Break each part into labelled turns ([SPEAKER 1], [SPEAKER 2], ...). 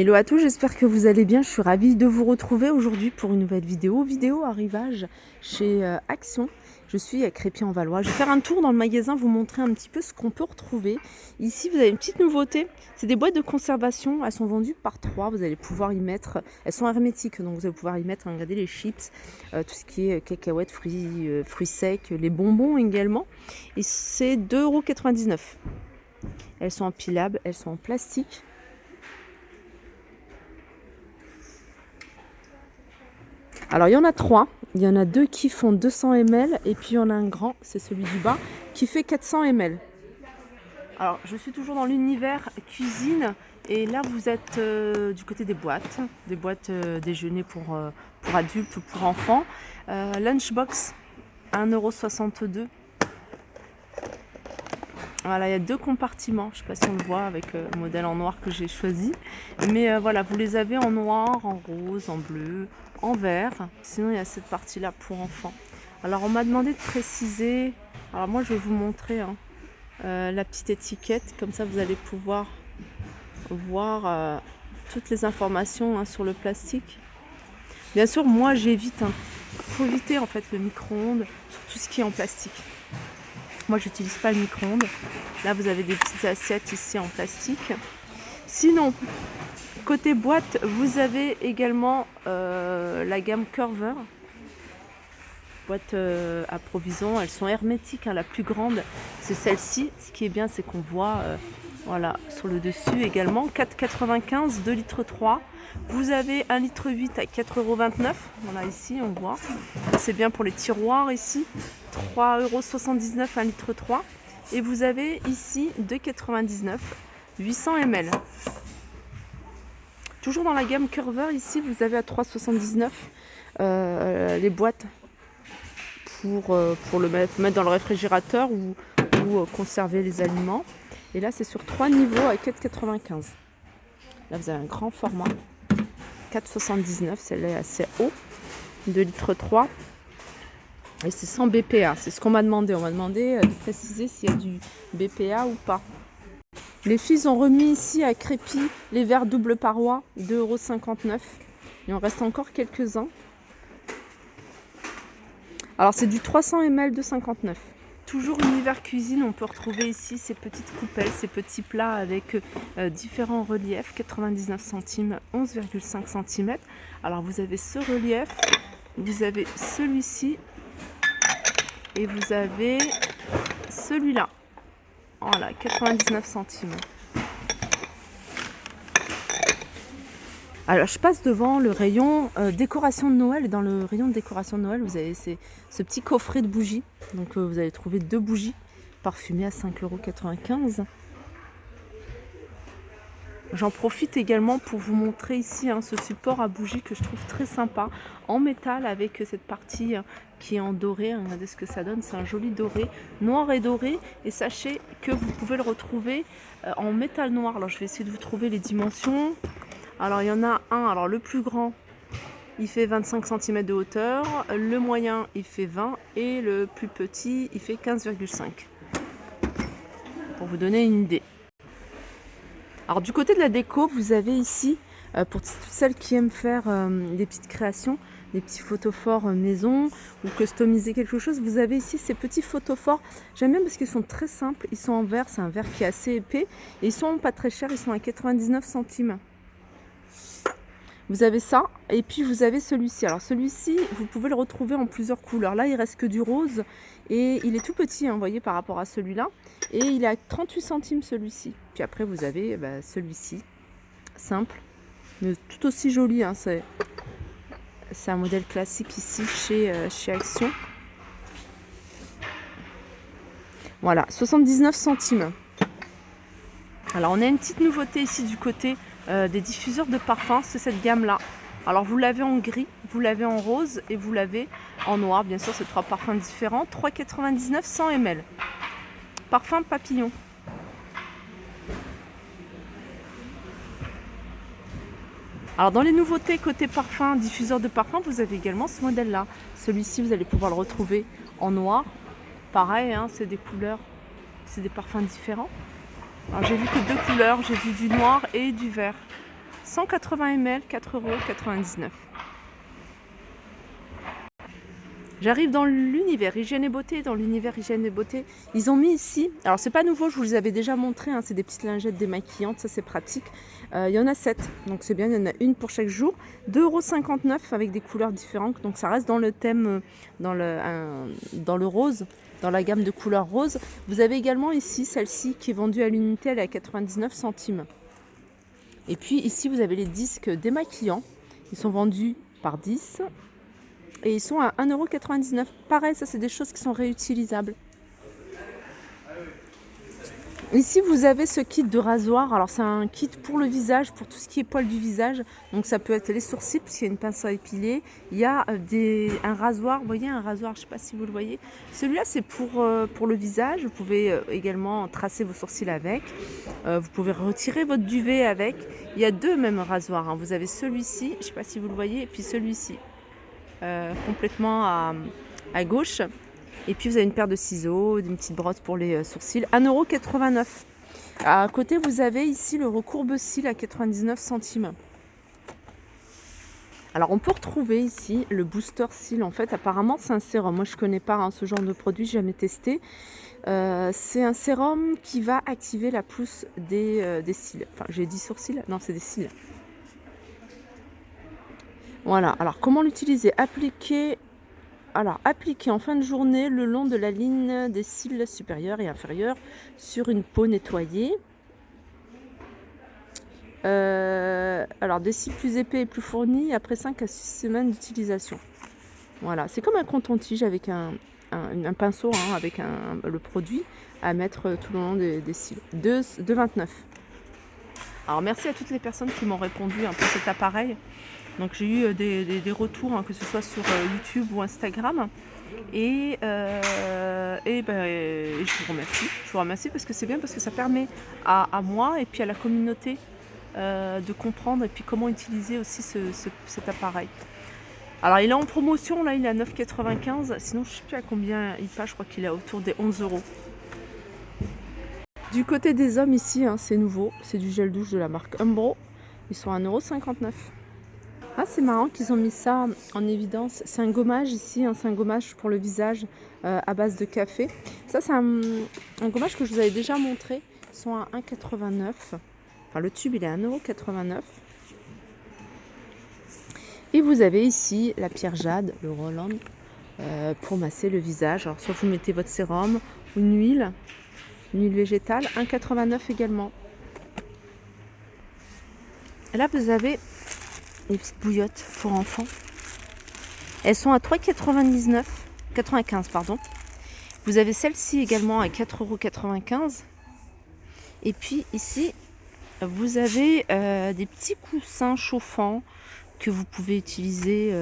[SPEAKER 1] Hello à tous, j'espère que vous allez bien. Je suis ravie de vous retrouver aujourd'hui pour une nouvelle vidéo arrivage chez Action. Je suis à Crépy-en-Valois. Je vais faire un tour dans le magasin, vous montrer un petit peu ce qu'on peut retrouver. Ici, vous avez une petite nouveauté. C'est des boîtes de conservation. Elles sont vendues par 3. Vous allez pouvoir y mettre... Elles sont hermétiques, donc vous allez pouvoir y mettre, regardez, les chips, tout ce qui est cacahuètes, fruits secs, les bonbons également. Et c'est 2,99 €. Elles sont empilables, elles sont en plastique. Alors il y en a 3, il y en a 2 qui font 200 ml et puis il y en a un grand, c'est celui du bas, qui fait 400 ml. Alors je suis toujours dans l'univers cuisine et là vous êtes du côté des boîtes déjeuner pour adultes ou pour enfants. Lunchbox 1,62 €. Voilà, il y a 2 compartiments, je ne sais pas si on le voit avec le modèle en noir que j'ai choisi. Mais voilà, vous les avez en noir, en rose, en bleu, en vert. Sinon, il y a cette partie-là pour enfants. Alors, on m'a demandé de préciser. Alors, moi, je vais vous montrer la petite étiquette. Comme ça, vous allez pouvoir voir toutes les informations sur le plastique. Bien sûr, moi, j'évite. Il faut éviter en fait le micro-ondes sur tout ce qui est en plastique. Moi, j'utilise pas le micro-ondes. Là, vous avez des petites assiettes ici en plastique. Sinon, côté boîte, vous avez également la gamme Curver. Boîte à provision, elles sont hermétiques. La plus grande, c'est celle-ci. Ce qui est bien, c'est qu'on voit voilà, sur le dessus également. 4,95 €, 2,3 litres. Vous avez 1,8 litre à 4,29 €. Voilà, ici, on voit. C'est bien pour les tiroirs ici. 3,79 €, 1,3 litre. Et vous avez ici 2,99 €, 800 ml. Toujours dans la gamme Curver, ici, vous avez à 3,79 € les boîtes pour le mettre dans le réfrigérateur ou conserver les aliments. Et là, c'est sur 3 niveaux à 4,95 €. Là, vous avez un grand format. 4,79 €, celle-là est assez haut. 2,3 litres. Et c'est sans BPA. C'est ce qu'on m'a demandé. On m'a demandé de préciser s'il y a du BPA ou pas. Les filles ont remis ici à Crépy les verres double paroi, 2,59 €. Il en reste encore quelques-uns. Alors c'est du 300 ml de 59. Toujours univers cuisine, on peut retrouver ici ces petites coupelles, ces petits plats avec différents reliefs, 99 centimes, 11,5 cm. Alors vous avez ce relief, vous avez celui-ci et vous avez celui-là. Voilà, 99 centimes. Alors je passe devant le rayon décoration de Noël. Et dans le rayon de décoration de Noël, vous avez ce petit coffret de bougies. Donc vous allez trouver 2 bougies parfumées à 5,95 €. J'en profite également pour vous montrer ici ce support à bougies que je trouve très sympa, en métal avec cette partie qui est en doré. Regardez ce que ça donne, c'est un joli doré, noir et doré. Et sachez que vous pouvez le retrouver en métal noir. Alors je vais essayer de vous trouver les dimensions. Alors il y en a un, alors le plus grand, il fait 25 cm de hauteur, le moyen il fait 20 et le plus petit il fait 15,5. Pour vous donner une idée. Alors du côté de la déco, vous avez ici, pour toutes celles qui aiment faire des petites créations, des petits photophores maison ou customiser quelque chose, vous avez ici ces petits photophores. J'aime bien parce qu'ils sont très simples, ils sont en verre, c'est un verre qui est assez épais et ils sont pas très chers, ils sont à 99 centimes. Vous avez ça et puis vous avez celui-ci. Alors celui-ci, vous pouvez le retrouver en plusieurs couleurs. Là, il reste que du rose et il est tout petit, vous voyez, par rapport à celui-là. Et il est à 38 centimes celui-ci. Puis après, vous avez celui-ci, simple, mais tout aussi joli. C'est un modèle classique ici chez Action. Voilà, 79 centimes. Alors on a une petite nouveauté ici du côté des diffuseurs de parfums, c'est cette gamme là. Alors vous l'avez en gris, vous l'avez en rose et vous l'avez en noir, bien sûr c'est 3 parfums différents, 3,99 €, 100 ml. Parfum papillon. Alors dans les nouveautés côté parfum, diffuseur de parfum, vous avez également ce modèle là. Celui-ci vous allez pouvoir le retrouver en noir. Pareil, c'est des couleurs, c'est des parfums différents. Alors j'ai vu que 2 couleurs, j'ai vu du noir et du vert. 180 ml, 4,99 €. J'arrive dans l'univers hygiène et beauté. Dans l'univers hygiène et beauté, ils ont mis ici, alors c'est pas nouveau, je vous les avais déjà montré, hein, c'est des petites lingettes démaquillantes, ça c'est pratique. Il y en a 7, donc c'est bien, il y en a une pour chaque jour. 2,59 € avec des couleurs différentes, donc ça reste dans le thème, dans le rose, dans la gamme de couleurs rose. Vous avez également ici celle-ci qui est vendue à l'unité, elle est à 99 centimes. Et puis ici vous avez les disques démaquillants, ils sont vendus par 10. Et ils sont à 1,99 €. Pareil, ça c'est des choses qui sont réutilisables. Ici vous avez ce kit de rasoir. Alors c'est un kit pour le visage, pour tout ce qui est poils du visage. Donc ça peut être les sourcils, puisqu'il y a une pince à épiler. Il y a un rasoir, vous voyez un rasoir, je ne sais pas si vous le voyez. Celui-là c'est pour le visage. Vous pouvez également tracer vos sourcils avec. Vous pouvez retirer votre duvet avec. Il y a deux mêmes rasoirs, hein. Vous avez celui-ci, je ne sais pas si vous le voyez, et puis celui-ci. Complètement à gauche. Et puis vous avez une paire de ciseaux, une petite brosse pour les sourcils, 1,89 €. À côté vous avez ici le recourbe-cils à 99 centimes. Alors on peut retrouver ici le booster cils. En fait apparemment c'est un sérum, moi je connais pas, hein, ce genre de produit, j'ai jamais testé. C'est un sérum qui va activer la pousse des cils. Enfin j'ai dit sourcils, non c'est des cils. Voilà, alors comment l'utiliser? Appliquer en fin de journée le long de la ligne des cils supérieurs et inférieurs sur une peau nettoyée. Alors des cils plus épais et plus fournis après 5 à 6 semaines d'utilisation. Voilà, c'est comme un coton-tige avec un pinceau, hein, avec le produit à mettre tout le long des cils. 2,29 €. Alors merci à toutes les personnes qui m'ont répondu pour cet appareil. Donc j'ai eu des retours, hein, que ce soit sur YouTube ou Instagram. Et je vous remercie. Je vous remercie parce que c'est bien, parce que ça permet à moi et puis à la communauté de comprendre et puis comment utiliser aussi cet appareil. Alors il est en promotion, là il est à 9,95 €. Sinon je ne sais plus à combien il passe, je crois qu'il est autour des 11 €. Du côté des hommes ici, hein, c'est nouveau, c'est du gel douche de la marque Umbro. Ils sont à 1,59 €. Ah, c'est marrant qu'ils ont mis ça en évidence. C'est un gommage ici, hein, c'est un gommage pour le visage à base de café. Ça, c'est un gommage que je vous avais déjà montré. Ils sont à 1,89 €. Enfin, le tube, il est à 1,89 €. Et vous avez ici la pierre jade, le Roland, pour masser le visage. Alors, soit vous mettez votre sérum ou une huile végétale, 1,89 € également. Et là, vous avez les petites bouillottes pour enfants. Elles sont à 3,95 €, Vous avez celle-ci également à 4,95 €. Et puis ici, vous avez des petits coussins chauffants que vous pouvez utiliser.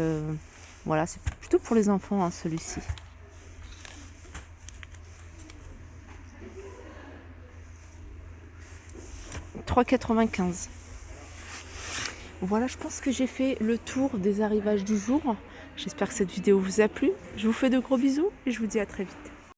[SPEAKER 1] Voilà, c'est plutôt pour les enfants, hein, celui-ci. « 3,95 €. Voilà, je pense que j'ai fait le tour des arrivages du jour. J'espère que cette vidéo vous a plu. Je vous fais de gros bisous et je vous dis à très vite.